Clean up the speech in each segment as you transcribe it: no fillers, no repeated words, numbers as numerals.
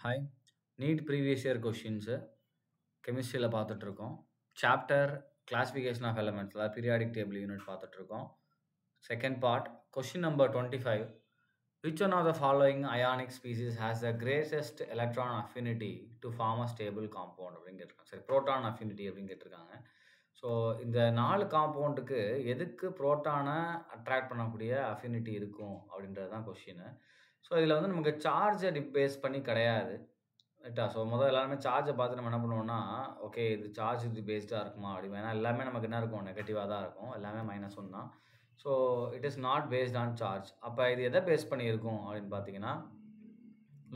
Hi! NEET previous year questions கெமிஸ்ட்ரியில பார்த்துட்ருக்கோம். Chapter classification of elements அதாவது பீரியாடிக் டேபிள் யூனிட் பார்த்துட்ருக்கோம். Second part question number 25 which one of the following ionic species has the greatest electron affinity to form a stable compound அப்படின்னு கேட்டிருக்காங்க. சரி, proton affinity அப்படின்னு கேட்டிருக்காங்க. So இந்த 4 காம்பவுண்டுக்கு எதுக்கு புரோட்டானை attract பண்ணக்கூடிய அஃபினிட்டி இருக்கும் அப்படின்றது தான் கொஸ்டின். ஸோ இதில் வந்து நமக்கு சார்ஜை பேஸ் பண்ணி கிடையாது. ரைட்டா? ஸோ எல்லாருமே சார்ஜை பார்த்து நம்ம என்ன பண்ணுவோம்னா, ஓகே இது சார்ஜ் இது பேஸ்டாக இருக்குமா அப்படி. ஏன்னா எல்லாமே நமக்கு என்ன இருக்கும், நெகட்டிவாக தான் இருக்கும். எல்லாமே -1 தான். So it is not based on charge. அப்போ இது எதை பேஸ் பண்ணி இருக்கும் அப்படின்னு பார்த்தீங்கன்னா,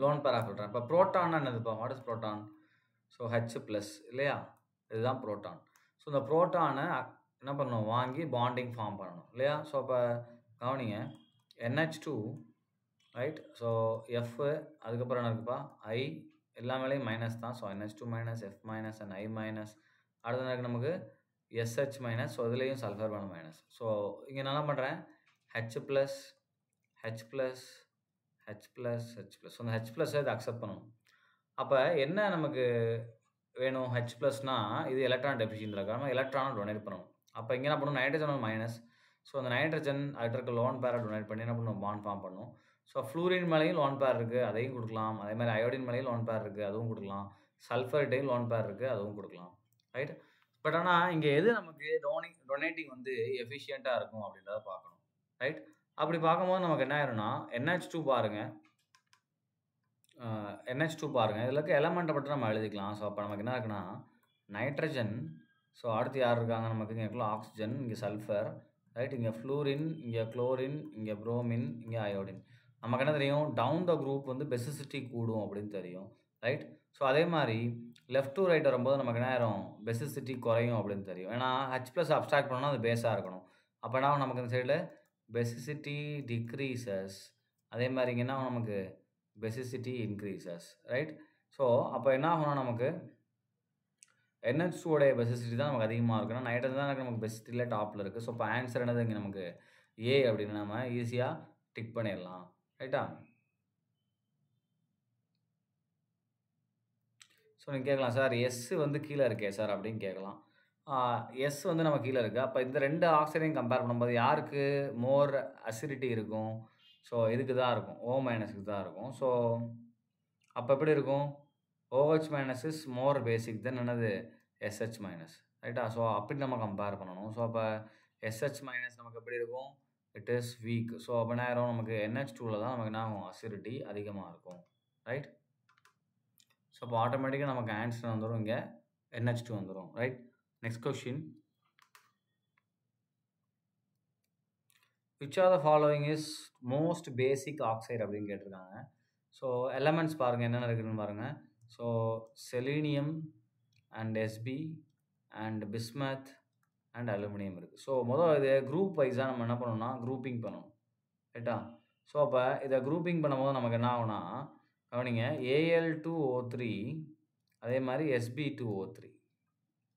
லோன் பேர் ஆஃப் எலக்ட்ரான். இப்போ புரோட்டான்னா என்னதுப்பா? What is proton? So H+ இல்லையா? இதுதான் புரோட்டான். ஸோ இந்த புரோட்டானை என்ன பண்ணணும், வாங்கி பாண்டிங் ஃபார்ம் பண்ணணும் இல்லையா? ஸோ அப்போ கவனிங்க, NH2 ரைட். ஸோ F அதுக்கப்புறம் என்ன இருக்குப்பா, I எல்லா மேலேயும் மைனஸ் தான். So NH2 minus, F minus and I minus. அடுத்த எனக்கு நமக்கு SH மைனஸ். ஸோ இதுலேயும் சல்ஃபர் பண்ண மைனஸ். ஸோ இங்கே நான் என்ன பண்ணுறேன், H+, H+, H+. ஸோ அந்த H+ இதை அக்செப்ட் பண்ணணும். அப்போ என்ன நமக்கு வேணும், H+னா இது எலக்ட்ரான் டெஃபிஷியன்ட் இருக்காம எலக்ட்ரானை டொனேட் பண்ணணும். அப்போ இங்கே என்ன பண்ணணும், நைட்ரஜன் மைனஸ். ஸோ அந்த நைட்ரஜன் அதில் இருக்க லோன் பேரை டொனேட் பண்ணி என்ன பண்ணணும், பாண்ட் ஃபார்ம் பண்ணணும். ஸோ ஃப்ளூரின் மேலேயும் லோன் பேர் இருக்குது, அதையும் கொடுக்கலாம். அதே மாதிரி அயோடின் மேலேயும் லோன் பேர் இருக்குது, அதுவும் கொடுக்கலாம். சல்ஃபர்டையும் லோன் பேர் இருக்குது, அதுவும் கொடுக்கலாம். ரைட். பட் ஆனால் இங்கே எது நமக்கு டொனேட்டிங் வந்து எஃபிஷியண்ட்டாக இருக்கும் அப்படின்றத பார்க்கணும். ரைட். அப்படி பார்க்கும்போது நமக்கு என்ன ஆயிரும்னா, NH2 பாருங்கள், NH2 பாருங்கள், இதில் இருக்க எலமெண்ட்டை மட்டும் நம்ம எழுதிக்கலாம். ஸோ அப்போ நமக்கு என்ன இருக்குன்னா, நைட்ரஜன். ஸோ அடுத்து யார் இருக்காங்க நமக்கு, இங்கே ஆக்சிஜன், இங்கே சல்ஃபர், ரைட், இங்கே ஃப்ளூரின், இங்கே குளோரின், இங்கே புரோமின், இங்கே அயோடின். நமக்கு என்ன தெரியும், டவுன் த குரூப் வந்து பெசிசிட்டி கூடும் அப்படின்னு தெரியும். ரைட். ஸோ அதே மாதிரி லெஃப்ட் டு ரைட் வரும்போது நமக்கு என்ன ஆயிரும், பெசிசிட்டி குறையும் அப்படின்னு தெரியும். ஏன்னா H+ அப்ஸ்ட்ராக்ட் பண்ணணும்னா அது பேஸாக இருக்கணும். அப்போ என்ன ஆகும் நமக்கு இந்த சைடில், பெசிசிட்டி டிக்ரீசஸ். அதே மாதிரி இங்கே என்ன ஆகும் நமக்கு, பெசிசிட்டி இன்க்ரீசஸ். ரைட். ஸோ அப்போ என்ன ஆகும்னா நமக்கு NH2 உடைய பெசிசிட்டி தான் நமக்கு அதிகமாக இருக்குன்னா, நைட்ரஜன் தான் நமக்கு பெசிசிட்டியில் டாப்பில் இருக்குது. ஸோ இப்போ ஆன்சர் என்னது இங்கே நமக்கு A அப்படின்னு நம்ம ஈஸியாக டிக் பண்ணிடலாம். ரைட்டா? ஸோ நீங்கள் கேட்கலாம், சார் S வந்து கீழே இருக்கே சார் அப்படின்னு கேட்கலாம். S வந்து நம்ம கீழே இருக்குது. அப்போ இந்த 2 ஆக்சைடையும் கம்பேர் பண்ணும்போது யாருக்கு மோர் அசிடிட்டி இருக்கும்? ஸோ இதுக்கு தான் இருக்கும், O- தான் இருக்கும். ஸோ அப்போ எப்படி இருக்கும், OH- இஸ் மோர் பேசிக் தென் என்னது, SH-. ரைட்டா? ஸோ அப்படி நம்ம கம்பேர் பண்ணணும். ஸோ அப்போ SH- நமக்கு எப்படி இருக்கும், இட் இஸ் வீக். ஸோ அப்போ என்ன ஆயிரும், நமக்கு NH2ல தான் நமக்கு என்ன ஆகும், அசிடிட்டி அதிகமாக இருக்கும். ரைட். ஸோ அப்போ ஆட்டோமேட்டிக்காக நமக்கு ஆன்சர் வந்துடும், இங்கே NH2 வந்துடும். Right. Next question, which are the following is most basic oxide அப்படின்னு கேட்டிருக்காங்க. ஸோ எலமெண்ட்ஸ் பாருங்கள் என்னென்ன இருக்குதுன்னு பாருங்கள். So selenium and SB and bismuth and aluminium இருக்குது. ஸோ இது குரூப் வைஸாக நம்ம என்ன பண்ணணும்னா குரூப்பிங் பண்ணணும். ரைட்டா? ஸோ அப்போ இதை குரூப்பிங் பண்ணும்போது நமக்கு என்ன ஆகும்னா, கவனிங்க, Al2O3 அதே மாதிரி Sb2O3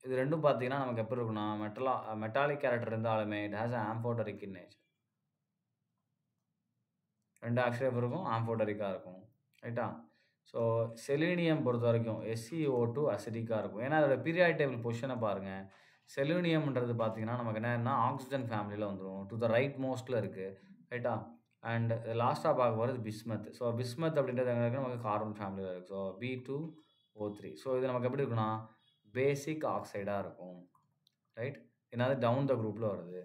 இது ரெண்டும் பார்த்தீங்கன்னா நமக்கு எப்படி இருக்குன்னா, மெட்டாலிக் கேரக்டர் இருந்தாலுமே இட் ஹேஸ் ஆம்ஃபோடரிக் இன் நேச்சர். 2 ஆக்சிடைப் இருக்கும், ஆம்ஃபோடரிக்காக இருக்கும். ரைட்டா? ஸோ செலீனியம் பொறுத்த வரைக்கும் SeO2 அசிடிக்காக இருக்கும். ஏன்னா அதோட பீரியாடிக் டேபிள் பொசிஷனை பாருங்கள். செலூனியம்ன்றது பார்த்தீங்கன்னா நமக்கு என்னன்னா ஆக்சிஜன் ஃபேமிலியில் வந்துடும், டு த ரைட் மோஸ்ட்டில் இருக்குது. ரைட்டா? அண்ட் லாஸ்ட்டாக பார்க்க போகிறது பிஸ்மத். ஸோ பிஸ்மத் அப்படின்றது எங்கே இருக்குது, நமக்கு கார்பன் ஃபேமிலியில் இருக்குது. So B2O3. ஸோ இது நமக்கு எப்படி இருக்குன்னா பேசிக் ஆக்சைடாக இருக்கும். ரைட். என்னது டவுன் த குரூப்பில் வருது.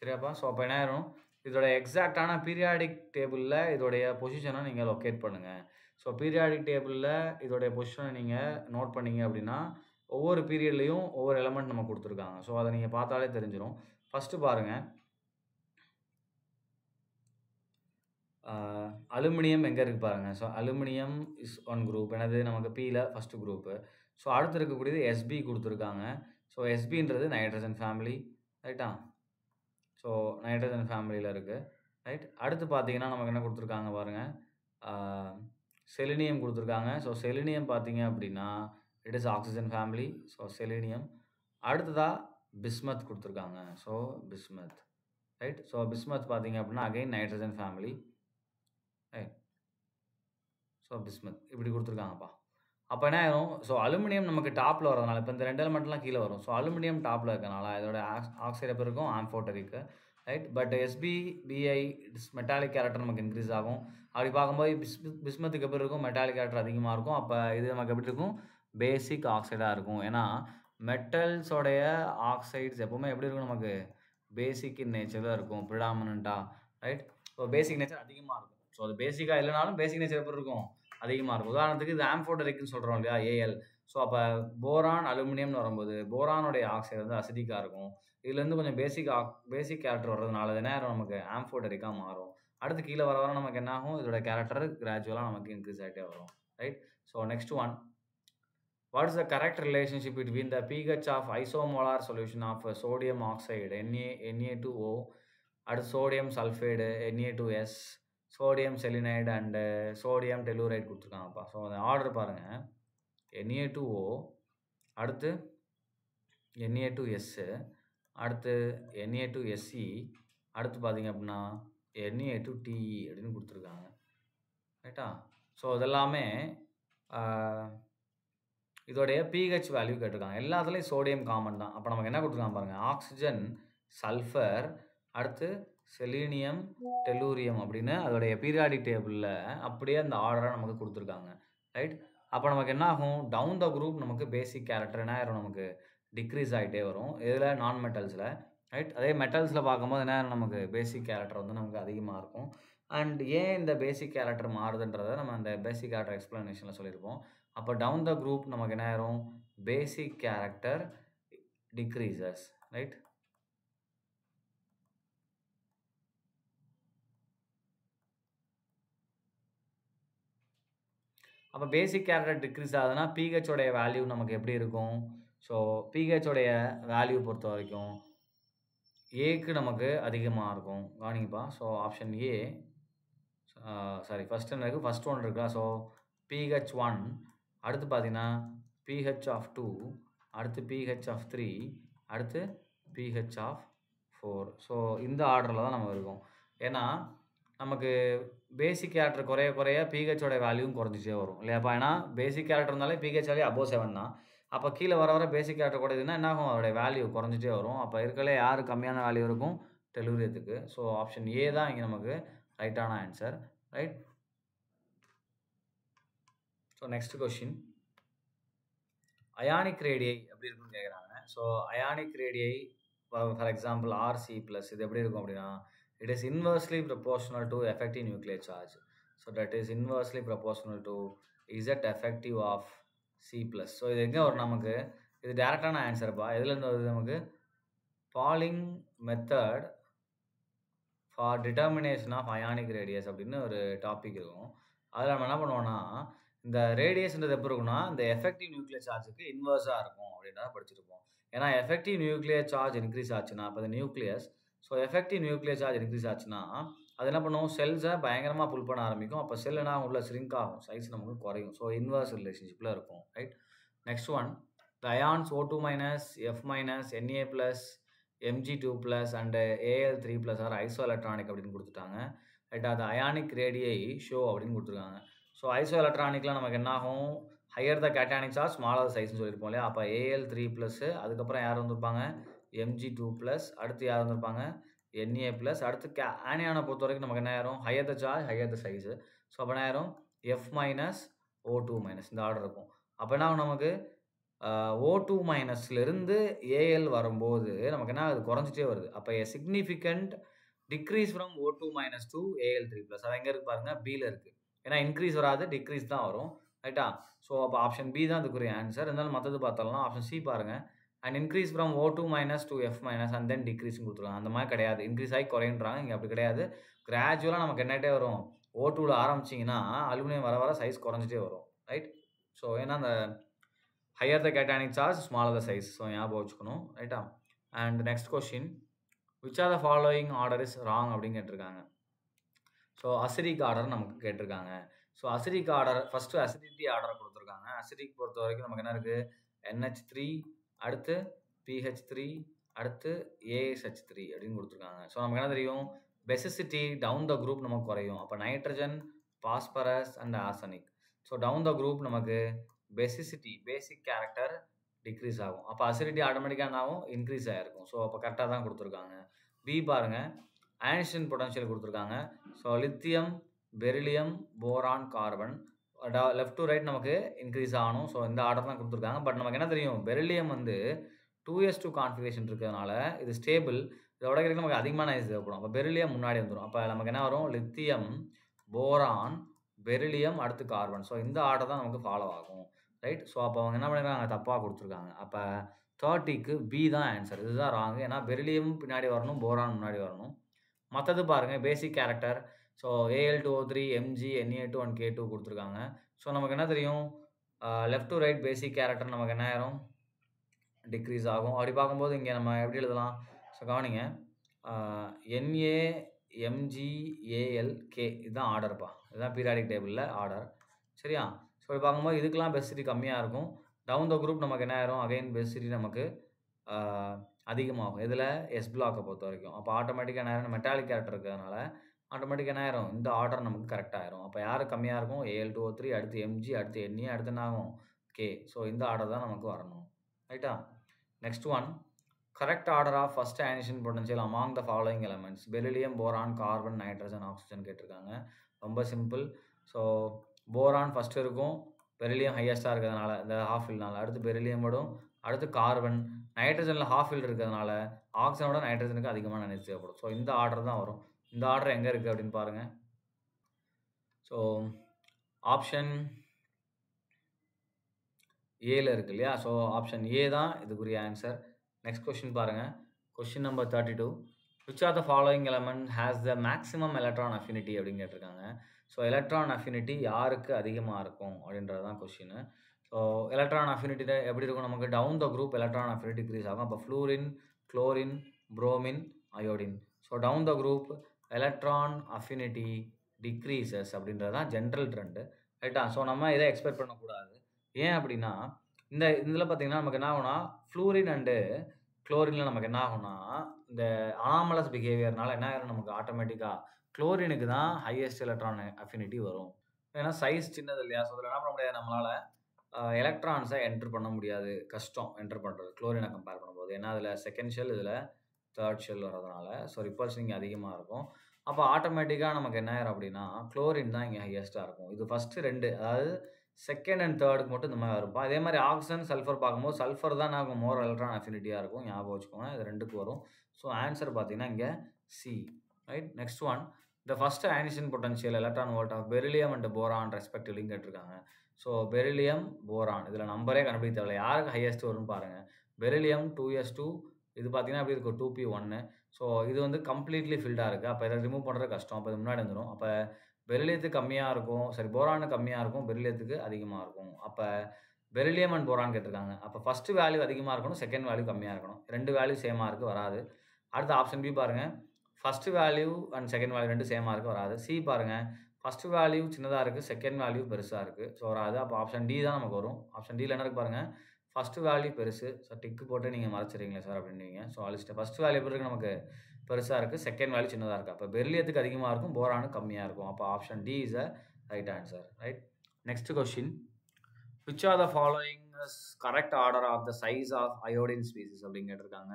சரியாப்பா? ஸோ அப்போ என்ன ஆயிரும், இதோட எக்ஸாக்டான பீரியாடிக் டேபிளில் இதோடைய பொசிஷனை நீங்கள் லொக்கேட் பண்ணுங்கள். ஸோ பீரியாடிக் டேபிளில் இதோடைய பொசிஷனை நீங்கள் நோட் பண்ணீங்க அப்படின்னா ஒவ்வொரு பீரியட்லேயும் ஒவ்வொரு எலமெண்ட் நம்ம கொடுத்துருக்காங்க. ஸோ அதை நீங்கள் பார்த்தாலே தெரிஞ்சிடும். ஃபஸ்ட்டு பாருங்கள், அலுமினியம் எங்கே இருக்குது பாருங்கள். So aluminium is one group, என்னது நமக்கு Pயில் ஃபஸ்ட்டு குரூப்பு. ஸோ அடுத்து இருக்கக்கூடியது SB கொடுத்துருக்காங்க. ஸோ SBன்றது நைட்ரஜன் ஃபேமிலி. ரைட்டா? ஸோ நைட்ரஜன் ஃபேமிலியில் இருக்குது. ரைட். அடுத்து பார்த்தீங்கன்னா நமக்கு என்ன கொடுத்துருக்காங்க பாருங்கள், செலினியம் கொடுத்துருக்காங்க. ஸோ செலினியம் பார்த்தீங்க அப்படின்னா it is oxygen family. So selenium. அடுத்ததாக பிஸ்மத் கொடுத்துருக்காங்க. So bismuth. Right. So bismuth பார்த்தீங்க அப்படின்னா again nitrogen family. Right. So bismuth இப்படி கொடுத்துருக்காங்கப்பா. அப்போ என்ன ஆயிரும், ஸோ அலுமினியம் நமக்கு டாப்பில் வரதுனால, இப்போ இந்த 2 எலிமெண்ட்லாம் கீழே வரும். ஸோ அலுமினியம் டாப்பில் இருக்கனால இதோட ஆக்சைடு எப்போ இருக்கும், ஆம்ஃபோட்டரிக்கு, right. But SbBi metallic character நமக்கு இன்க்ரீஸ் ஆகும். அப்படி பார்க்கும்போது பிஸ்மத்துக்கு எப்படி இருக்கும், மெட்டாலிக் கேரக்டர் அதிகமாக இருக்கும். அப்போ இது நமக்கு எப்படி இருக்கும், பேசிக் ஆக்சைடாக இருக்கும். ஏன்னா மெட்டல்ஸோடைய ஆக்சைட்ஸ் எப்போவுமே எப்படி இருக்கும், நமக்கு பேசிக் இன் நேச்சரில் இருக்கும், ப்ரிடாமினண்ட்டாக, ரைட். ஸோ பேசிக் நேச்சர் அதிகமாக இருக்கும். ஸோ அது பேசிக்காக இல்லைனாலும் பேசிக் நேச்சர் எப்படி இருக்கும், அதிகமாக இருக்கும். உதாரணத்துக்கு இது ஆம்ஃபோட்டரிக்னு சொல்கிறோம் இல்லையா, Al. ஸோ அப்போ போரான் அலுமினியம்னு வரும்போது போரானுடைய ஆக்சைடு வந்து அசிடிக்காக இருக்கும். இதுலேருந்து கொஞ்சம் பேசிக் கேரக்டர் வர்றதுனால அது நேரம் நமக்கு ஆம்ஃபோட்டரிக்காக மாறும். அடுத்து கீழே வர வர நமக்கு என்ன ஆகும், இதோட கேரக்டர் கிராஜுவலாக நமக்கு இன்க்ரீஸ் ஆகிட்டே வரும், right. So next one, what is the correct relationship between the pH of isomolar solution of sodium oxide Na2O அடுத்து sodium sulfide Na2S, sodium selenide and sodium telluride கொடுத்துருக்காங்கப்பா. ஸோ அந்த ஆர்டர் பாருங்கள், Na2O, அடுத்து Na2S, அடுத்து Na2Se, அடுத்து பார்த்தீங்க அப்படின்னா Na2Te அப்படின்னு கொடுத்துருக்காங்க, ரைட்டா. ஸோ இதெல்லாமே இதோடைய pH வேல்யூ கேட்டிருக்காங்க. எல்லாத்துலேயும் சோடியம் காமன் தான். அப்போ நமக்கு என்ன கொடுத்துருக்காங்க பாருங்கள், ஆக்சிஜன், சல்ஃபர், அடுத்து செலீனியம், டெல்லூரியம் அப்படின்னு அதோடைய பீரியாடிக் டேபிளில் அப்படியே அந்த ஆர்டரை நமக்கு கொடுத்துருக்காங்க, ரைட். அப்போ நமக்கு என்ன ஆகும், டவுன் த குரூப் நமக்கு பேசிக் கேரக்டர் என்ன ஆயிரும், நமக்கு டிக்ரீஸ் ஆகிட்டே வரும். இதில் நான் மெட்டல்ஸில், ரைட். அதே மெட்டல்ஸில் பார்க்கும்போது என்ன ஆயிரும், நமக்கு பேசிக் கேரக்டர் வந்து நமக்கு அதிகமாக இருக்கும். அண்ட் ஏன் இந்த பேசிக் கேரக்டர் மாறுதுன்றதை நம்ம அந்த பேசிக் கேரக்டர் எக்ஸ்ப்ளனேஷனில் சொல்லியிருப்போம். அப்போ டவுன் த குரூப் நமக்கு என்ன ஆயிரும், பேசிக் கேரக்டர் டிக்ரீசஸ், ரைட். அப்போ பேசிக் கேரக்டர் டிக்ரீஸ் ஆகுதுன்னா pH உடைய வேல்யூ நமக்கு எப்படி இருக்கும். ஸோ pH உடைய வேல்யூ பொறுத்த வரைக்கும் ஏக்கு நமக்கு அதிகமாக இருக்கும், கவனிங்கப்பா. So option A, sorry first என்ன இருக்குது, ஃபஸ்ட் ஒன் இருக்கா. ஸோ pH1, அடுத்து பார்த்தீங்கன்னா pH2, அடுத்து pH3, அடுத்து pH4. ஸோ இந்த ஆர்டரில் தான் நம்ம இருக்கோம். ஏன்னா நமக்கு பேசிக் கேரக்டர் குறைய குறைய pHோட வேல்யூவும் குறைஞ்சிட்டே வரும் இல்லையாப்பா. ஏன்னா பேசிக் கேரக்டர் இருந்தாலே pH வேல்யூ above 7 தான். அப்போ கீழே வர வர பேசிக் கேரக்டர் குறையுதுன்னா என்ன ஆகும், அதோடைய வேல்யூ குறைஞ்சிட்டே வரும். அப்போ இருக்கலே யார் கம்மியான வேல்யூ இருக்கும், டெல்லூரியத்துக்கு. ஸோ ஆப்ஷன் ஏ தான் இங்கே நமக்கு ரைட்டான answer, right. So next question, ionic radii எப்படி இருக்குன்னு கேட்குறாங்க. So ionic radii for example RC+, இது எப்படி இருக்கும் அப்படின்னா, it is inversely proportional to effective nuclear charge. So that is inversely proportional to Z effective of C+. So இது எங்கே வரும் நமக்கு, இது டேரெக்டான ஆன்சர்ப்பா. எதுலேருந்து வருது நமக்கு, Pauling method for determination of ionic radius அப்படின்னு ஒரு டாபிக் இருக்கும். அதில் நம்ம என்ன பண்ணுவோம்னா, இந்த ரேடியஸ்ன்றது எப்படி இருக்குன்னா, இந்த எஃபெக்டிவ் நியூக்ளியர் சார்ஜுக்கு இன்வர்ஸாக இருக்கும் அப்படின்றத படிச்சிருப்போம். ஏன்னா எஃபெக்டிவ் நியூக்ளியர் சார்ஜ் இன்க்ரீஸ் ஆச்சுன்னா, இப்போ இந்த nucleus, so effective nuclear charge increase ஆச்சுன்னா அது என்ன பண்ணுவோம், செல்ஸை பயங்கரமாக புல் பண்ண ஆரம்பிக்கும். அப்போ செல் என்ன உள்ள ஸ்ரிங்க் ஆகும், சைஸ் நமக்கு குறையும். ஸோ இன்வர்ஸ் ரிலேஷன்ஷிப்பில் இருக்கும், right. Next one, the ions O2-, F-, Na+, Mg2+ and Al3+ are isoelectronic அப்படின்னு கொடுத்துட்டாங்க, ரைட். அது அயானிக் ரேடியை ஷோ அப்படின்னு கொடுத்துருக்காங்க. ஸோ ஐசோ எலக்ட்ரானிக்கில் நமக்கு என்ன ஆகும், higher the cationic charge smaller சைஸ்ன்னு சொல்லியிருப்போம் இல்லையா. அப்போ Al3+, அதுக்கப்புறம் யார் வந்திருப்பாங்க, Mg2+, அடுத்து யார் வந்திருப்பாங்க, Na+, அடுத்து ஆனியானை பொறுத்த வரைக்கும் நமக்கு என்ன ஆயிரும், ஹையர் த சார்ஜ் ஹையர் த சைஸு. ஸோ அப்போ என்ன ஆயிரும், F-, O2-, இந்த ஆர்டர் இருக்கும். அப்போ என்ன ஆகும், நமக்கு O2- Al வரும்போது நமக்கு என்ன அது குறைஞ்சிட்டே வருது. அப்போ significant degrees from O2- to Al3+. அது எங்கே இருக்குது பாருங்கள், பியில் இருக்குது. ஏன்னா இன்க்ரீஸ் வராது, டிக்ரீஸ் தான் வரும், ரைட்டா. ஸோ அப்போ ஆப்ஷன் பி தான் அதுக்குரிய ஆன்சர். இருந்தாலும் மற்றது பார்த்தோம்னா ஆப்ஷன் சி பாருங்கள், and increase from O2- to F- and then டிக்ரீஸ்னு கொடுத்துருவாங்க. அந்த மாதிரி கிடையாது, இன்க்ரீஸ் ஆகி குறையன்றாங்க. இங்கே அப்படி கிடையாது, கிராஜுவலாக நமக்கு என்னட்டே வரும். O2வில் ஆரம்பிச்சிங்கன்னா அலுமினியம் வர வர சைஸ் குறைஞ்சிட்டே வரும், ரைட். ஸோ ஏன்னா அந்த higher the cationic charge smaller the size. So ஞாபகம் வச்சுக்கணும், ரைட்டா. And next question, which are the following order is wrong அப்படின்னு கேட்டிருக்காங்க. ஸோ அசிடிக் ஆர்டர் நமக்கு கேட்டிருக்காங்க. So acidic order first acidity ஆர்டரை கொடுத்துருக்காங்க. அசிடிக் பொறுத்த வரைக்கும் நமக்கு என்ன இருக்குது, NH3, அடுத்து PH3, அடுத்து ASH3 அப்படின்னு கொடுத்துருக்காங்க. ஸோ நமக்கு என்ன தெரியும், பெசிசிட்டி டவுன் த குரூப் நமக்கு குறையும். அப்போ nitrogen, phosphorus and arsenic. So down the group நமக்கு பேசிக் கேரக்டர் டிக்ரீஸ் ஆகும். அப்போ அசிடிட்டி ஆட்டோமேட்டிக்காக என்ன ஆகும்? இன்க்ரீஸ் ஆகிருக்கும். ஸோ அப்போ கரெக்டாக தான் கொடுத்துருக்காங்க. பி பாருங்கள், அயனைசேஷன் பொட்டன்ஷியல் கொடுத்துருக்காங்க. So lithium, beryllium, boron, carbon left to right நமக்கு இன்க்ரீஸ் ஆகணும். ஸோ இந்த ஆர்டர் தான் கொடுத்துருக்காங்க. பட் நமக்கு என்ன தெரியும்? பெரிலியம் வந்து 2s2 கான்ஃபிகரேஷன் இருக்கிறதுனால இது ஸ்டேபிள். இதை உடைக்கிறதுக்கு நமக்கு அதிகமான ஐஸ் தேவைப்படும். அப்போ பெரிலியம் முன்னாடி வந்துடும். அப்போ நமக்கு என்ன வரும்? லித்தியம், போரான், பெரிலியம், அடுத்து கார்பன். ஸோ இந்த ஆர்டர் தான் நமக்கு ஃபாலோ ஆகும். ரைட்? ஸோ அப்போ அவங்க என்ன பண்ணிருக்காங்க? தப்பாக கொடுத்துருக்காங்க. அப்போ 30க்கு பி தான் ஆன்சர். இதுதான் ராங். ஏன்னா பெரிலியம் பின்னாடி வரணும், போரான் முன்னாடி வரணும். மற்றது பாருங்கள், பேசிக் character. So Al2O3, Mg, Na2 and K2 கொடுத்துருக்காங்க. ஸோ நமக்கு என்ன தெரியும்? Left to right basic character நமக்கு என்ன ஆயிரும்? டிக்ரீஸ் ஆகும். அப்படி பார்க்கும்போது இங்கே நம்ம எப்படி எழுதலாம்? ஸோ கவனிங்க, Na, Mg, Al, K இதுதான் ஆர்டர்ப்பா. இதுதான் பீரியாடிக் டேபிளில் ஆர்டர். சரியா? ஸோ இப்படி பார்க்கும்போது இதுக்கெலாம் பெசிட்டி கம்மியாக இருக்கும். டவுன் த குரூப் நமக்கு என்ன ஆயிரும்? அகைன் பெசிட்டி நமக்கு அதிகமாகும். இதில் எஸ் பிளாக்கை பொறுத்த வரைக்கும். அப்போ ஆட்டோமேட்டிக்காக என்ன ஆயிரும்? மெட்டாலிக் கேரக்டர் இருக்கிறதுனால ஆட்டோமேட்டிக்காக என்ன ஆயிரும்? இந்த ஆர்டர் நமக்கு கரெக்டாக ஆயிரும். அப்போ யார் கம்மியாக இருக்கும்? Al2O3, அடுத்து Mg, அடுத்து Na, அடுத்து என்ன ஆகும்? K. ஸோ இந்த ஆர்டர் தான் நமக்கு வரணும். ரைட்டா? Next one, correct order of first ionization potential among the following elements. Beryllium, boron, carbon, nitrogen, oxygen கேட்டிருக்காங்க. ரொம்ப சிம்பிள். ஸோ போரான் ஃபஸ்ட்டு இருக்கும், பெரிலியம் ஹையஸ்ட்டாக இருக்கிறதுனால இந்த ஹாஃப் ஃபில்னால, அடுத்து பெரிலியம் வரும், அடுத்து கார்பன், நைட்ரஜனில் ஹாஃப் ஃபில் இருக்கிறதுனால ஆக்சிஜனோட நைட்ரஜனுக்கு அதிகமான எனர்ஜி தேவைப்படும். ஸோ இந்த ஆர்டர் தான் வரும். இந்த ஆர்டர் எங்கே இருக்குது அப்படின்னு பாருங்கள். ஸோ ஆப்ஷன் ஏல இருக்கு இல்லையா? ஸோ ஆப்ஷன் ஏ தான் இதுக்குரிய ஆன்சர். நெக்ஸ்ட் கொஸ்டின் பாருங்கள். Question number 32. Which are the following element has the maximum electron affinity அப்படின்னு கேட்டிருக்காங்க. ஸோ எலக்ட்ரான் அஃபினிட்டி யாருக்கு அதிகமாக இருக்கும் அப்படின்றது தான் கொஸ்டின். ஸோ எலக்ட்ரான் அஃபினிட்டி எப்படி இருக்கும்? நமக்கு down the group electron affinity decrease ஆகும். அப்போ fluorine, chlorine, bromine, iodine. So down the group electron affinity decreases அப்படின்றது தான் ஜென்ரல் ட்ரெண்டு. ரைட்டா? ஸோ நம்ம இதை எக்ஸ்பெக்ட் பண்ணக்கூடாது. ஏன் அப்படின்னா இதில் பார்த்தீங்கன்னா நமக்கு என்ன ஆகும்னா, ஃப்ளூரின் அண்டு குளோரினில் நமக்கு என்ன ஆகும்னா, இந்த அனாமலஸ் பிஹேவியர்னால என்ன ஆகும்? நமக்கு ஆட்டோமேட்டிக்காக குளோரினுக்கு தான் ஹையஸ்ட் எலக்ட்ரான் அஃபினிட்டி வரும். ஏன்னா சைஸ் சின்னது இல்லையா? ஸோ இதில் என்ன பண்ண முடியாது? நம்மளால் எலக்ட்ரான்ஸை என்ட்ரு பண்ண முடியாது. கஷ்டம் என்ட்ரு பண்ணுறது குளோரினை கம்பேர் பண்ணும்போது. ஏன்னா அதில் செகண்ட் ஷெல், இதில் தேர்ட் ஷெல் வரதுனால ஸோ ரிப்பல்ஷன் இங்கே அதிகமாக இருக்கும். அப்போ ஆட்டோமேட்டிக்காக நமக்கு என்ன ஆயிரும் அப்படின்னா, குளோரின் தான் இங்கே ஹையஸ்ட்டாக இருக்கும். இது ஃபஸ்ட்டு 2, அதாவது செகண்ட் அண்ட் தேர்டுக்கு மட்டும் இந்த மாதிரி இருக்கும். அதே மாதிரி ஆக்சிஜன், சல்ஃபர் பார்க்கும்போது சல்ஃபர் தான் நமக்கு மோர் எலக்ட்ரான் அஃபினிட்டியாக இருக்கும். ஞாபகம் வச்சுக்கோங்க, இது 2க்கு வரும். ஸோ ஆன்சர் பார்த்தீங்கன்னா இங்கே C. Right? Next one, the first ionization potential electron volt of beryllium and boron ரெஸ்பெக்டிவ்லியும் கேட்டிருக்காங்க. ஸோ பெரிலியம், போரான் இதில் நம்பரே கண்டுபிடிக்க தேவையில்லை. யாருக்கு ஹையஸ்ட் வரும்னு பாருங்கள். பெரிலியம் 2s2, இது பார்த்தீங்கன்னா எப்படி இருக்கும்? 2p1. ஸோ இது வந்து கம்ப்ளீட்லி ஃபில்டாக இருக்குது. அப்போ இதை ரிமூவ் பண்ணுறது கஷ்டம். அப்போ இது முன்னாடி வந்துடும். அப்போ பெரிலியத்துக்கு கம்மியாக இருக்கும், சரி போரானுக்கு கம்மியாக இருக்கும், பெரிலியத்துக்கு அதிகமாக இருக்கும். அப்போ பெரிலியம் அண்ட் போரான் கேட்டிருக்காங்க. அப்போ ஃபஸ்ட்டு வேல்யூ அதிகமாக இருக்கணும், செகண்ட் வேல்யூ கம்மியாக இருக்கணும். 2 வேல்யூ சேமாக இருக்குது, வராது. அடுத்து ஆப்ஷன் பி பாருங்கள், first value and second value 2 சேமாக இருக்குது, வராது. சி பாருங்கள், ஃபஸ்ட்டு வேல்யூ சின்னதாக இருக்குது, செகண்ட் வேல்யூ பெருசாக இருக்குது, ஸோ வராது. அப்போ ஆப்ஷன் டி தான் நமக்கு வரும். ஆப்ஷன் டியில் என்ன இருக்குது பாருங்கள், ஃபஸ்ட்டு வேல்யூ பெருசு. ஸோ டிக்கு போட்டு நீங்கள் மறைச்சிடுறீங்களா சார் அப்படின்னுவீங்க. ஸோ அழிச்சிட்டு ஃபஸ்ட்டு வேல்யூ எப்படி இருக்குது? நமக்கு பெருசாக இருக்குது, செகண்ட் வேல்யூ சின்னதாக இருக்குது. அப்போ பெரிலியத்துக்கு அதிகமாக இருக்கும், போரானுக்கு கம்மியாக இருக்கும். அப்போ option D is a right answer. Right? Next question, which are the following correct order of the size of iodine species அப்படின்னு கேட்டிருக்காங்க.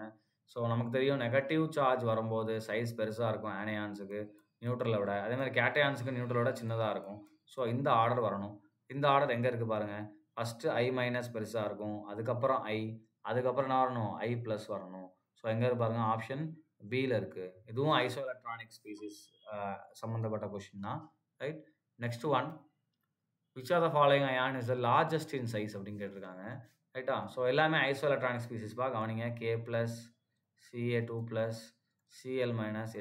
ஸோ நமக்கு தெரியும், நெகட்டிவ் சார்ஜ் வரும்போது சைஸ் பெருசாக இருக்கும் ஆனியான்ஸுக்கு நியூட்ரலை விட. அதே மாதிரி கேட்டையான்ஸுக்கு நியூட்ரலை விட சின்னதாக இருக்கும். ஸோ இந்த ஆர்டர் வரணும். இந்த ஆர்டர் எங்கே இருக்குது பாருங்கள். ஃபஸ்ட்டு I- பெருசாக இருக்கும், அதுக்கப்புறம் I, அதுக்கப்புறம் என்ன வரணும்? I+ வரணும். ஸோ எங்கே இருக்கு பாருங்கள், ஆப்ஷன் பியில் இருக்குது. இதுவும் ஐசோ எலக்ட்ரானிக் ஸ்பீசிஸ் சம்மந்தப்பட்ட கொஷின் தான். Right? Next one, which are the following ion is the largest in size அப்படின்னு கேட்டிருக்காங்க. ரைட்டா? ஸோ எல்லாமே ஐசோ எலக்ட்ரானிக் ஸ்பீசிஸ்பா, கவனிங்க. K+, Ca2+, Cl-,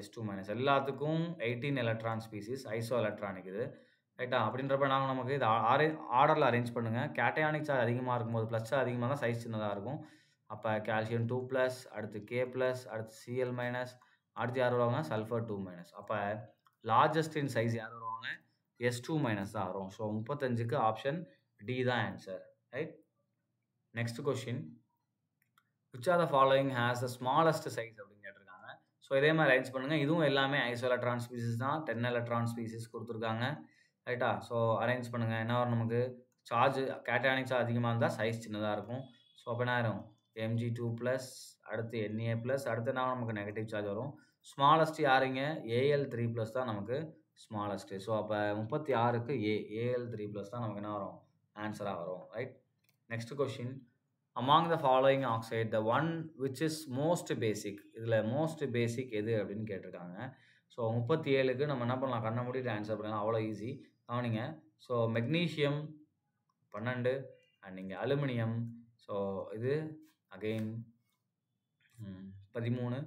S2-, எல்லாத்துக்கும் 18 எலக்ட்ரான் ஸ்பீசிஸ், ஐசோ எலக்ட்ரானிக் இது. ரைட்டா? அப்படின்றப்ப நாங்கள் நமக்கு இது ஆர்டரில் அரேஞ்ச் பண்ணுங்கள். கேட்டையானிக் சார்ஜ் அதிகமாக இருக்கும்போது ப்ளஸ் அதிகமாக தான் சைஸ் சின்னதாக இருக்கும். அப்போ கால்சியம் 2+, அடுத்து K+, அடுத்து Cl-, அடுத்து யார் வருவாங்க? சல்ஃபர் 2-. அப்போ லார்ஜஸ்ட் இன் சைஸ் யார் வருவாங்க? S2- தான் வரும். ஸோ 35க்கு ஆப்ஷன் டி தான் answer. Right? Next question, which are the following has the smallest size அப்படின்னு கேட்டிருக்காங்க. ஸோ இதே மாதிரி அரேஞ்ச் பண்ணுங்கள். இதுவும் எல்லாமே ஐசோ எலக்ட்ரான் ஸ்பீசிஸ் தான். 10 எலக்ட்ரான் ஸ்பீசிஸ் கொடுத்துருக்காங்க. ரைட்டா? ஸோ அரேஞ்ச் பண்ணுங்க. என்ன வரும் நமக்கு? சார்ஜ் கேட்டயானிக் சார்ஜ் அதிகமா இருந்தா சைஸ் சின்னதா இருக்கும். ஸோ அப்ப என்ன ஆயிரும்? Mg2+, அடுத்து Na+, அடுத்து என்ன நமக்கு நெகட்டிவ் சார்ஜ் வரும். ஸ்மாலஸ்ட் யாருங்க? Al3+ தான் நமக்கு ஸ்மாலஸ்ட். ஸோ அப்ப 36க்கு Al3+ தான் நமக்கு என்ன வரும்? ஆன்ஸரா வரும். Right? Next question. Among the following oxide the one which is most பேசிக். இதில் மோஸ்ட் பேசிக் எது அப்படின்னு கேட்டிருக்காங்க. ஸோ 37க்கு நம்ம என்ன பண்ணலாம்? கண்ணை மூடிட்டு ஆன்சர் பண்ணலாம். அவ்வளோ ஈஸி. கவனிங்க. ஸோ மெக்னீஷியம் 12 அண்ட் இங்கே அலுமினியம். ஸோ இது அகெயின் 13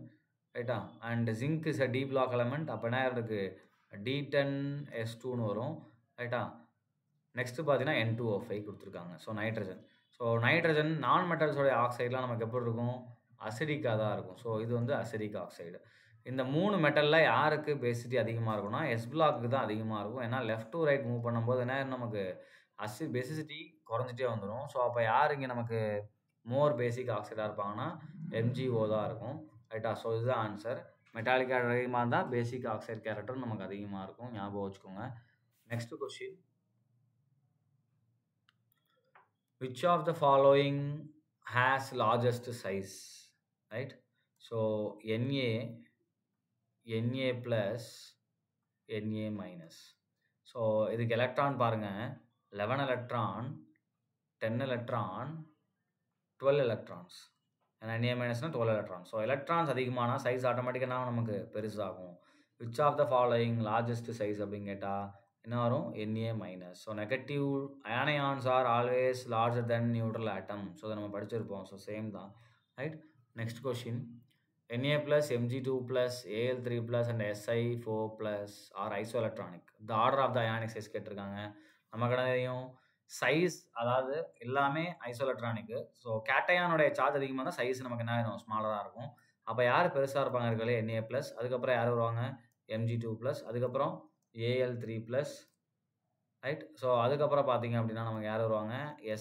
ரைட்டா? And zinc is a D block element. அப்போ என்ன இருக்குது? D10S2ன்னு வரும். ரைட்டா? நெக்ஸ்ட்டு பார்த்தீங்கன்னா N2O5 கொடுத்துருக்காங்க. So nitrogen. ஸோ நைட்ரஜன் நான் மெட்டல்ஸோடைய ஆக்சைட்லாம் நமக்கு எப்படி இருக்கும்? அசிடிக்காக தான் இருக்கும். ஸோ இது வந்து அசிடிக் ஆக்சைடு. இந்த 3 மெட்டலில் யாருக்கு பேசிட்டி அதிகமாக இருக்கும்னா எஸ் பிளாக்கு தான் அதிகமாக இருக்கும். ஏன்னா லெஃப்ட் டு ரைட் மூவ் பண்ணும்போது என்ன நமக்கு பேசிசிட்டி குறைஞ்சிட்டே வந்துடும். ஸோ அப்போ யார் இங்கே நமக்கு மோர் பேசிக் ஆக்சைடாக இருப்பாங்கன்னா MgO தான் இருக்கும். ரைட்டா? ஸோ இதுதான் ஆன்சர். மெட்டாலிக் அதிகமாக இருந்தால் பேசிக் ஆக்சைடு கேரக்டர் நமக்கு அதிகமாக இருக்கும். ஞாபகம் வச்சுக்கோங்க. Next question. Which of the following has largest size? Right? So Na plus, Na minus. So இதுக்கு எலக்ட்ரான் பாருங்க. 11 எலக்ட்ரான், 10 எலக்ட்ரான், 12 எலக்ட்ரான்ஸ். ஏன்னா Na minusனா 12 எலக்ட்ரான். ஸோ எலக்ட்ரான்ஸ் அதிகமான சைஸ் ஆட்டோமேட்டிக்காக நமக்கு பெருசாகும். Which of the following largest size அப்படின்னு கேட்டால் என்ன வரும்? Na minus. So negative anions are always larger than neutral atom. So அதை நம்ம படிச்சிருப்போம். ஸோ சேம் தான். Right? Next question. Na+, Mg2+, Al3+, and Si4+ are isoelectronic. The order of the ionic size கேட்டிருக்காங்க. நமக்கு என்ன தெரியும்? Size, அதாவது எல்லாமே ஐசோ எலக்ட்ரானிக்கு. ஸோ கேட்டையானுடைய சார்ஜ் அதிகமாக தான் சைஸ் நமக்கு என்ன ஆகிடும்? ஸ்மாலராக இருக்கும். அப்போ யார் பெருசாக இருப்பாங்க இருக்கலே? Na+, அதுக்கப்புறம் யார் வருவாங்க? Mg2+, அதுக்கப்புறம் Al3+, ரைட்? ஸோ அதுக்கப்புறம் பார்த்தீங்க அப்படின்னா நமக்கு யார் வருவாங்க?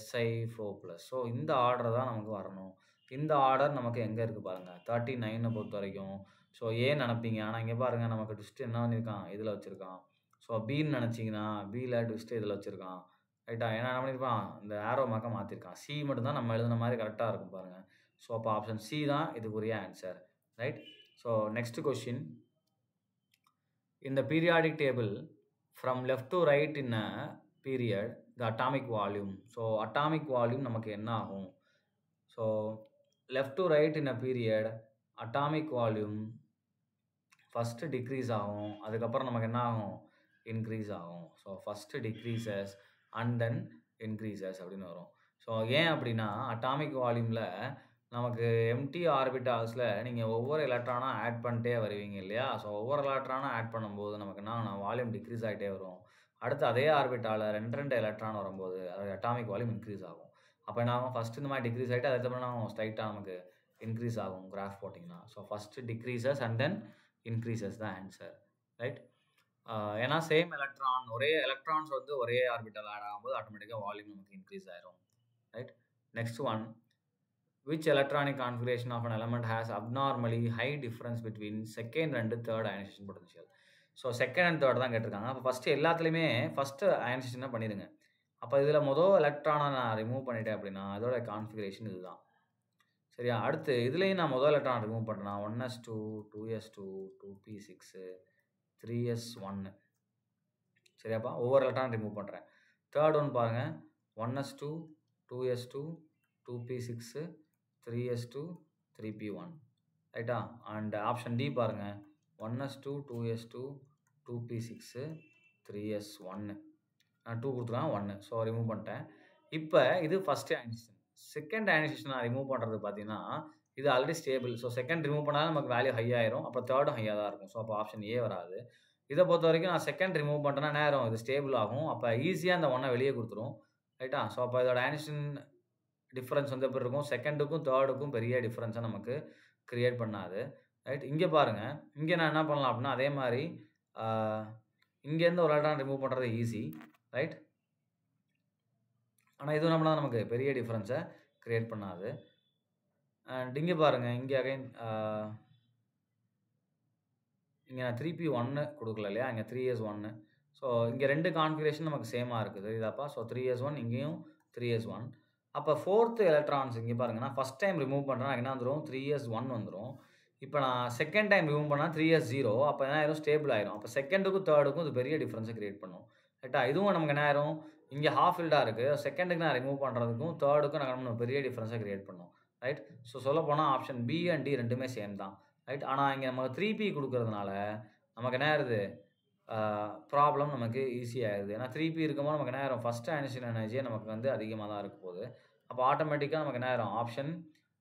Si4+. ஸோ இந்த ஆர்டர் தான் நமக்கு வரணும். இந்த ஆர்டர் நமக்கு எங்கே இருக்குது பாருங்கள். 39 பொறுத்த வரைக்கும். ஸோ ஏன்னு நினப்பீங்க. ஆனால் இங்கே பாருங்கள் நமக்கு ட்விஸ்ட் என்ன பண்ணியிருக்கான்? இதில் வச்சுருக்கான். ஸோ பின்னு நினச்சிங்கன்னா பியில் ட்விஸ்ட்டு இதில் வச்சுருக்கான். ரைட்டா? ஏன்னா என்ன பண்ணியிருப்பான்? இந்த ஆரோ மார்க்கை மாற்றிருக்கான். சி மட்டும்தான் நம்ம எழுதுன மாதிரி கரெக்டாக இருக்கும் பாருங்கள். ஸோ அப்போ ஆப்ஷன் சி தான் இதுக்குரிய answer. Right? So next question. இந்த periodic table from left to right in a period the atomic volume. So atomic volume நமக்கு என்ன ஆகும்? So left to right in a period atomic volume first decrease ஆகும். அதுக்கப்புறம் நமக்கு என்ன ஆகும்? increase ஆகும். So first decreases and then increases அப்படின்னு வரும். ஸோ ஏன் அப்படின்னா அட்டாமிக் வால்யூமில் நமக்கு எம்டி ஆர்பிட்டால்ஸில் நீங்கள் ஒவ்வொரு எலக்ட்ரானாக ஆட் பண்ணிட்டே வருவீங்க இல்லையா? ஸோ ஒவ்வொரு எலக்ட்ரானாக ஆட் பண்ணும்போது நமக்கு என்ன வால்யூம் டிக்ரீஸ் ஆகிட்டே வரும். அடுத்து அதே ஆர்பிட்டாலில் 2 எலக்ட்ரான் வரும்போது அது அட்டாமிக் வால்யூம் இன்க்ரீஸ் ஆகும். அப்போ என்ன ஆகும்? ஃபஸ்ட்டு இந்த மாதிரி டிக்ரீஸ் ஆகிட்டு அதுக்கப்புறம் என்ன ஸ்ட்ரைட்டாக நமக்கு இன்க்ரீஸ் ஆகும். கிராஃப் போட்டிங்கன்னா so first decreases and then increases தான் ஆன்சர். ரைட்? ஏன்னா சேம் எலக்ட்ரான் ஒரே எலக்ட்ரான்ஸ் வந்து ஒரே ஆர்பிட்டல் ஆட் ஆகும்போது ஆட்டோமேட்டிக்காக வால்யூம் நமக்கு இன்க்ரீஸ் ஆயிரும். Right? Next one. Which electronic configuration of an element has abnormally high difference between second and third ionization potential? So second and third தான் கேட்டிருக்காங்க. அப்போ ஃபஸ்ட்டு எல்லாத்துலேயுமே ஃபஸ்ட்டு அயனைசேஷன் பண்ணிடுங்க. அப்போ இதில் மொதல் எலக்ட்ரானை நான் ரிமூவ் பண்ணிட்டேன் அப்படின்னா அதோட கான்ஃபிகரேஷன் இதுதான். சரியா? அடுத்து இதுலேயும் நான் மொதல் எலக்ட்ரான் ரிமூவ் பண்ணுறேன்னா 1s2, 2s2, 2p6, 3s1. சரியாப்பா? ஒவ்வொரு எலக்ட்ரான் ரிமூவ் பண்ணுறேன். தேர்ட் ஒன் பாருங்கள். 1s2, 2s2, 2p6, 3s2, 3p1. ரைட்டா? அண்ட் ஆப்ஷன் டி பாருங்கள். 1s2, 2s2, 2p6, 3s1. நான் 2 கொடுத்துருவேன் 1. ஸோ ரிமூவ் பண்ணிட்டேன். இப்போ இது ஃபஸ்ட்டு அயனைசேஷன். செகண்ட் அயனைசேஷன் நான் ரிமூவ் பண்ணுறது பார்த்தீங்கன்னா இது already stable. So second remove பண்ணாலும் நமக்கு வேல்யூ ஹை ஆயிரும். அப்புறம் தேர்டும் ஹையாக தான் இருக்கும். ஸோ அப்போ ஆப்ஷன் ஏ வராது. இதை பொறுத்த வரைக்கும் நான் செகண்ட் ரிமூவ் பண்ணுறேன்னா நேரம் இது ஸ்டேபிள் ஆகும். அப்போ ஈஸியாக அந்த 1 வெளியே கொடுத்துரும். ரைட்டா? ஸோ அப்போ இதோட அயனைசேஷன் டிஃப்ரென்ஸ் வந்து எப்படி இருக்கும்? செகண்டுக்கும் தேர்டுக்கும் பெரிய டிஃப்ரென்ஸை நமக்கு க்ரியேட் பண்ணாது. ரைட்? இங்கே பாருங்கள். இங்கே நான் என்ன பண்ணலாம் அப்படின்னா அதே மாதிரி இங்கேருந்து ஒரு எலக்ட்ரான் ரிமூவ் பண்ணுறது ஈஸி. ரைட்? ஆனால் இது நம்மளா நமக்கு பெரிய டிஃப்ரென்ஸை க்ரியேட் பண்ணாது. அண்ட் இங்கே பாருங்கள். இங்கே அகைன் இங்கே நான் 3p1 கொடுக்கல இல்லையா? இங்கே 3s1. ஸோ இங்கே 2 கான்ஃபிகரேஷன் நமக்கு சேமாக இருக்குது இதாப்பா. ஸோ 3s1 இங்கேயும் 3s1. அப்போ 4th எலக்ட்ரான்ஸ் இங்கே பாருங்க, நான் ஃபஸ்ட் டைம் ரிமூவ் பண்ணுறேன் என்ன வந்துடும், 3s1 வந்துடும். இப்போ நான் செகண்ட் டைம் ரிமூவ் பண்ணால் 3s0. அப்போ என்ன ஆயிரும், ஸ்டேபிள் ஆயிரும். அப்போ செகண்டுக்கும் தேர்டுக்கும் இது பெரிய டிஃப்ரென்ஸை கிரியேட் பண்ணும். ரைட்டா? இதுவும் நமக்கு என்ன ஆயிரும், இங்கே ஹாஃப் ஃபில்டாக இருக்குது. செகண்டுக்கு நான் ரிமூவ் பண்ணுறதுக்கும் தேர்டுக்கும் நம்ம பெரிய டிஃப்ரென்ஸை கிரியேட் பண்ணும். ரைட்? ஸோ சொல்ல போனால் ஆப்ஷன் பி அண்ட் டி ரெண்டுமே சேம் தான். ரைட்? ஆனால் இங்கே நமக்கு 3p கொடுக்கறதுனால நமக்கு என்ன ஆயிருது, ப்ராப்ளம் நமக்கு ஈஸியாகிடுது. ஏன்னா 3p இருக்கும்போது நமக்கு என்ன ஆயிரும், ஃபஸ்ட் அயனைசேஷன் எனர்ஜியே நமக்கு வந்து அதிகமாக தான் இருக்க போகுது. அப்போ ஆட்டோமேட்டிக்காக நமக்கு என்ன ஆயிரும், ஆப்ஷன்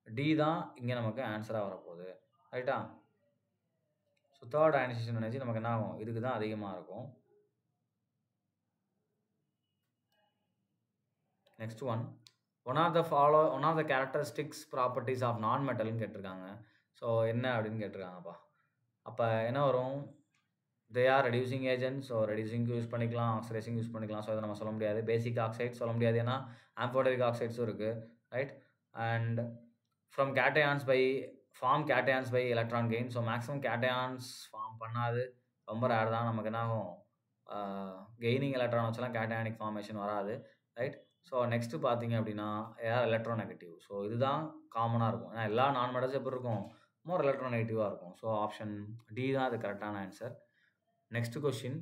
டி தான் இங்கே நமக்கு ஆன்சராக வரப்போகுது. ரைட்டா? ஸோ தேர்ட் அயனைசேஷன் எனர்ஜி நமக்கு என்ன ஆகும், இதுக்கு தான் அதிகமாக இருக்கும். Next one of the characteristics properties of non மெட்டல்னு கேட்டிருக்காங்க. ஸோ என்ன அப்படின்னு கேட்டிருக்காங்கப்பா. அப்போ என்ன வரும், they are reducing agent. So ரெடியூசிங்க்கு யூஸ் பண்ணிக்கலாம், ஆக்சிடைசிங் யூஸ் பண்ணிக்கலாம். ஸோ இதை நம்ம சொல்ல முடியாது. பேசிக் ஆக்சைட் சொல்ல முடியாது, ஏன்னா ஆம்ஃபோடரிக் ஆக்சைட்ஸும் இருக்குது. Right? And from cations by form cations by electron gain. So maximum cations form பண்ணாது, ரொம்ப ரேர் தான். நமக்கு என்ன ஆகும், கெய்னிங் எலக்ட்ரான் வச்செல்லாம் கேட்டயானிக் ஃபார்மேஷன் வராது. ரைட்? ஸோ நெக்ஸ்ட்டு பார்த்தீங்க அப்படின்னா ஏஆர் எலக்ட்ரோநெகட்டிவ். ஸோ இதுதான் காமனாக இருக்கும். ஏன்னா எல்லா நான் மெட்டல்ஸ் எப்படி இருக்கும், மோர் எலக்ட்ரோநெகட்டிவாக இருக்கும். ஸோ ஆப்ஷன் டி தான் அது கரெக்டான answer. Next question,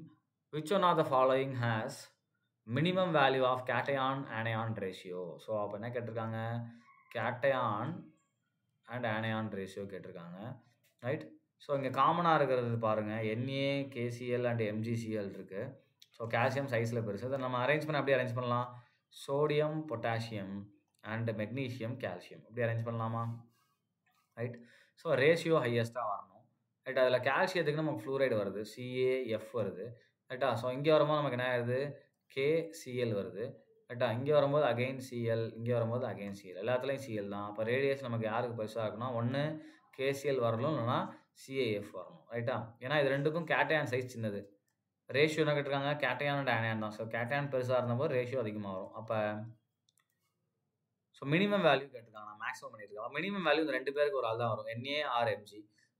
which one of the following has minimum value of cation anion ratio. So அப்போ என்ன கேட்டிருக்காங்க, கேட்டயான் அண்ட் ஆனையான் ரேஷியோ கேட்டிருக்காங்க. ரைட்? ஸோ இங்கே காமனாக இருக்கிறது பாருங்கள், NA KCl அண்ட் MgCl இருக்குது. ஸோ கால்சியம் சைஸில் பெருசு. இதை நம்ம அரேஞ்ச் பண்ண அப்படியே அரேஞ்ச் பண்ணலாம், sodium potassium and magnesium calcium இப்படி அரேஞ்ச் பண்ணலாமா? ரைட்? ஸோ ரேஷியோ ஹையஸ்ட்டாக வரணும். ரைட்? அதில் கால்சியத்துக்கு நமக்கு ஃப்ளூரைடு வருது, CaF வருது. ரைட்டா? ஸோ இங்கே வரும்போது நமக்கு என்ன ஆகுது, KCl வருது. ரைட்டா? இங்கே வரும்போது அகெயின் Cl, இங்கே வரும்போது அகெயின் Cl, எல்லாத்துலேயும் Cl தான். அப்போ ரேடியஸ் நமக்கு யாருக்கு பெருசாக இருக்குன்னா, ஒன்று KCl வரணும், இல்லைனா CaF வரணும். ரைட்டா? ஏன்னா இது ரெண்டுக்கும் கேட்டயான் சைஸ் சின்னது. ரேஷியோ என்ன கேட்டிருக்காங்க, கேட்டயான் அண்ட் ஆனையான் தான். ஸோ கேட்டயான் பெருசாக இருந்தபோது ரேஷியோ அதிகமாக வரும். அப்போ ஸோ மினிமம் வேல்யூ கேட்டிருக்காங்க, நான் மேக்ஸிமம் பண்ணியிருக்கேன். மினிமம் வேல்யூ இந்த 2 பேருக்கு ஒரு ஆள் தான் வரும், NA ஆர் MG.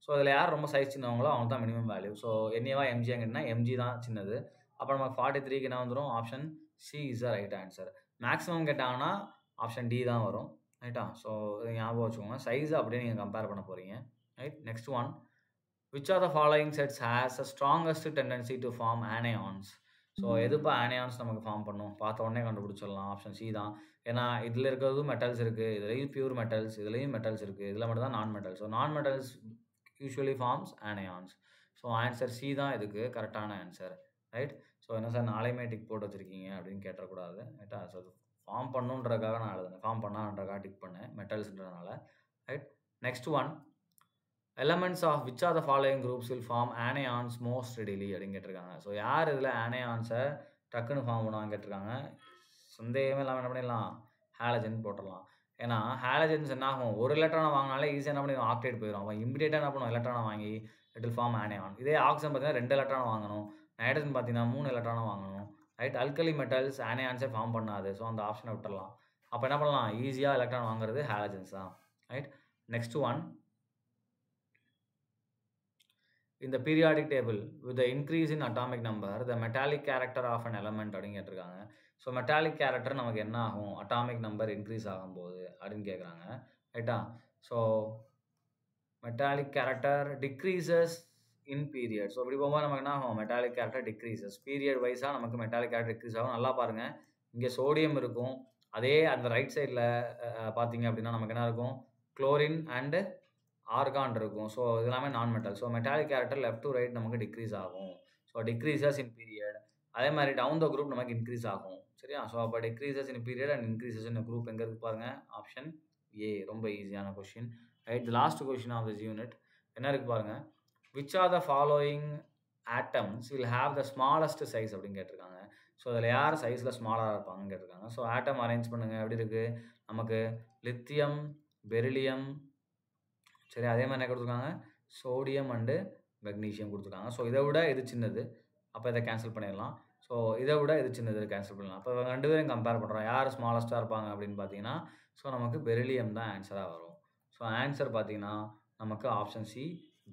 ஸோ அதில் யார் ரொம்ப சைஸ் சின்னவங்களோ அவங்க தான் மினிமம் வேல்யூ. ஸோ NAவா MG கேட்டிங்கன்னா MG தான் சின்னது. அப்போ நமக்கு 43க்கு என்ன வந்துடும், option C is the right answer. Maximum கேட்டாங்கன்னா ஆப்ஷன் டி தான் வரும். ரைட்டா? ஸோ இதை ஞாபகம் வச்சுக்கோங்க, சைஸை அப்படியே நீங்கள் கம்பேர் பண்ண போகிறீங்க. Right? Next one, which of the following sets has the strongest tendency to form anions. So எதுப்பா ஆனியான்ஸ் நமக்கு ஃபார்ம் பண்ணும், பார்த்த உடனே கண்டுபிடிச்சிடலாம், ஆப்ஷன் சி தான். ஏன்னா இதில் இருக்கிறதும் மெட்டல்ஸ் இருக்குது, இதுலேயும் பியூர் மெட்டல்ஸ், இதுலேயும் மெட்டல்ஸ் இருக்குது, இதில் மட்டும் தான் non metals. So non metals usually forms anions. So answer C தான் இதுக்கு கரெக்டான ஆன்சர். ரைட்? ஸோ என்ன சார் நாளையுமே டிக் போட்டு வச்சுருக்கீங்க அப்படின்னு கேட்டக்கூடாது. ரைட்டா? ஸோ அது ஃபார்ம் பண்ணுன்றதுக்காக நான் எழுதுனேன், ஃபார்ம் பண்ணான்றதுக்காக டிக் பண்ணேன் மெட்டல்ஸ்ன்றதுனால. Right? Next one, elements of which of the following groups will form anions most readily அப்படின்னு கேட்டிருக்காங்க. ஸோ யார் இதில் ஆனியான்ஸை டக்குன்னு ஃபார்ம் பண்ணுவாங்க கேட்டிருக்காங்க. சந்தேகமே இல்லாமல் என்ன பண்ணிடலாம், ஹாலஜன் போட்டுடலாம். ஏன்னா ஹாலஜன்ஸ் என்ன ஆகும், ஒரு எலக்ட்ரானை வாங்கினாலே ஈஸியாக என்ன பண்ணிடும், ஆக்டைட் போயிடும். அவன் இமிடியேட்டாக என்ன பண்ணுவோம், எலக்ட்ரானை வாங்கி இட் வில் ஃபார்ம் ஆனியான். இதே ஆக்சிஜன் பார்த்தீங்கன்னா 2 எலக்ட்ரானை வாங்கணும், நைட்ரஜன் பார்த்தீங்கன்னா 3 எலக்ட்ரானை வாங்கணும். ரைட்? அல்கலி மெட்டல்ஸ் ஆனியான்ஸே ஃபார்ம் பண்ணாது. ஸோ அந்த ஆப்ஷனை விட்டுடலாம். அப்போ என்ன பண்ணலாம், ஈஸியாக எலக்ட்ரான் வாங்குறது ஹாலஜன்ஸ் தான். Right? Next one, in the periodic table with the increase in atomic number the metallic character of an element அப்படின்னு கேட்டிருக்காங்க. ஸோ மெட்டாலிக் கேரக்டர் நமக்கு என்ன ஆகும், அட்டாமிக் நம்பர் இன்க்ரீஸ் ஆகும்போது அப்படின்னு கேட்குறாங்க. ரைட்டா? So metallic character decreases in period. So இப்படி போகும்போது நமக்கு என்ன ஆகும், மெட்டாலிக் கேரக்டர் டிக்ரீசஸ் பீரியட் வைஸாக நமக்கு மெட்டாலிக் கேரக்டர் டிக்ரீஸ் ஆகும். நல்லா பாருங்கள், இங்கே சோடியம் இருக்கும், அதே அந்த ரைட் சைடில் பார்த்தீங்க அப்படின்னா நமக்கு என்ன இருக்கும், குளோரின் அண்டு ஆர்கான் இருக்கும். ஸோ இது எல்லாமே non metal. So metallic character left to right நமக்கு டிக்ரீஸ் ஆகும். So decreases in period. அதே மாதிரி டவுன் த குரூப் நமக்கு இன்க்ரீஸ் ஆகும். சரியா? ஸோ அப்போ decreases in period and increases in group எங்கே இருக்குது பாருங்கள், ஆப்ஷன் ஏ. ரொம்ப ஈஸியான question. Right? The last question of this unit என்ன இருக்குது பாருங்கள், which are the following atoms will have the smallest size அப்படின்னு கேட்டிருக்காங்க. ஸோ அதில் யார் சைஸில் ஸ்மாலாக இருப்பாங்கன்னு கேட்டிருக்காங்க. ஸோ ஆட்டம் அரேஞ்ச் பண்ணுங்கள், எப்படி இருக்குது நமக்கு, லித்தியம், பெரிலியம், சரி, அதே மாதிரி என்ன கொடுத்துருக்காங்க, சோடியம் அண்டு மெக்னீஷியம் கொடுத்துருக்காங்க. ஸோ இதை விட இது சின்னது, அப்போ இதை கேன்சல் பண்ணிடலாம். ஸோ இதை விட இது சின்னது கேன்சல் பண்ணலாம். அப்போ 2 பேரும் கம்பேர் பண்ணுறோம், யார் ஸ்மாலஸ்ட்டாக இருப்பாங்க அப்படின்னு பார்த்தீங்கன்னா, ஸோ நமக்கு பெரிலியம் தான் ஆன்சராக வரும். ஸோ ஆன்சர் பார்த்தீங்கன்னா நமக்கு ஆப்ஷன் சி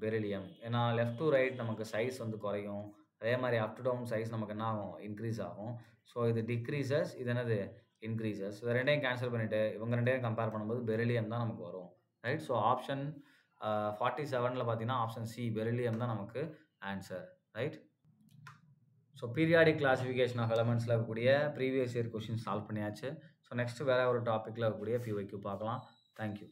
பெரிலியம். ஏன்னா லெஃப்ட் டு ரைட் நமக்கு சைஸ் வந்து குறையும், அதே மாதிரி அப் டு டவுன் சைஸ் நமக்கு என்ன ஆகும், இன்க்ரீஸ் ஆகும். ஸோ இது டிக்ரீசஸ், இது என்னது இன்க்ரீசஸ். இதை ரெண்டையும் கேன்சல் பண்ணிவிட்டு இவங்க ரெண்டையும் கம்பேர் பண்ணும்போது பெரிலியம் தான் நமக்கு வரும். ரைட். ஸோ ஆப்ஷன் 47ல் பார்த்தீங்கன்னா ஆப்ஷன் சி பெரிலியம் தான் நமக்கு answer. Right. So periodic classification of எலமெண்ட்ஸில் இருக்கக்கூடிய ப்ரீவியஸ் இயர் கொஷின் சால்வ் பண்ணியாச்சு. ஸோ நெக்ஸ்ட் வேறு ஒரு டாப்பிக்கில் இருக்கக்கூடிய PYQ பார்க்கலாம். தேங்க்யூ.